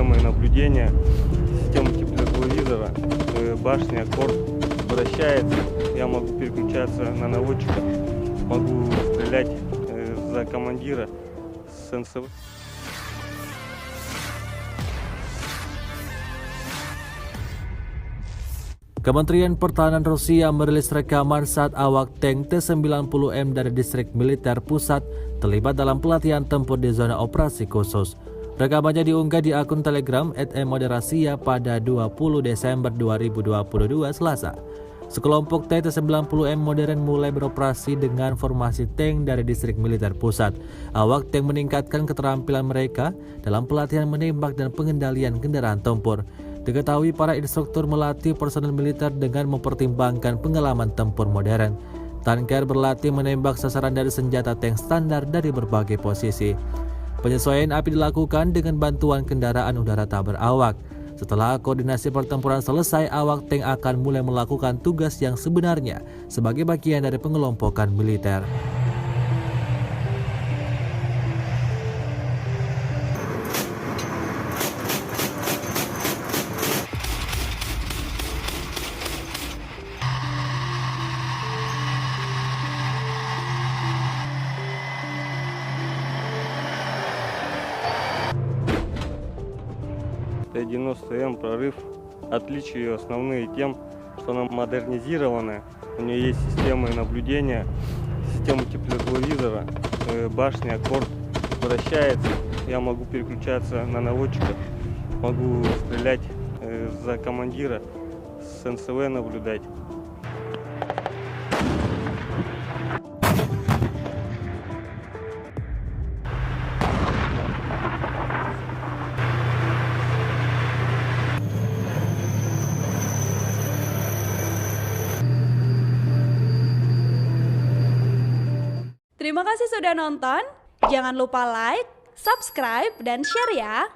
системы наблюдения, системы тепловизора, башня, корт вращается, я могу переключаться на наводчика, могу стрелять за командира с НСВ. Kementerian Pertahanan Rusia merilis rekaman saat awak tank T-90M dari distrik militer pusat terlibat dalam pelatihan tempur di zona operasi khusus. Rekamannya diunggah di akun Telegram @moderasiya pada 20 Desember 2022 Selasa. Sekelompok tank T-90M modern mulai beroperasi dengan formasi tank dari distrik militer pusat. Awak tank meningkatkan keterampilan mereka dalam pelatihan menembak dan pengendalian kendaraan tempur. Diketahui para instruktur melatih personel militer dengan mempertimbangkan pengalaman tempur modern. Tanker berlatih menembak sasaran dari senjata tank standar dari berbagai posisi. Penyesuaian api dilakukan dengan bantuan kendaraan udara tak berawak. Setelah koordinasi pertempuran selesai, awak tank akan mulai melakukan tugas yang sebenarnya sebagai bagian dari pengelompokan militer. Т-90М прорыв. Отличие ее основные тем, что она модернизированная. У нее есть системы наблюдения, система тепловизора, башня, корт вращается. Я могу переключаться на наводчика, могу стрелять за командира, с НСВ наблюдать. Terima kasih sudah nonton. Jangan lupa like, subscribe, dan share ya.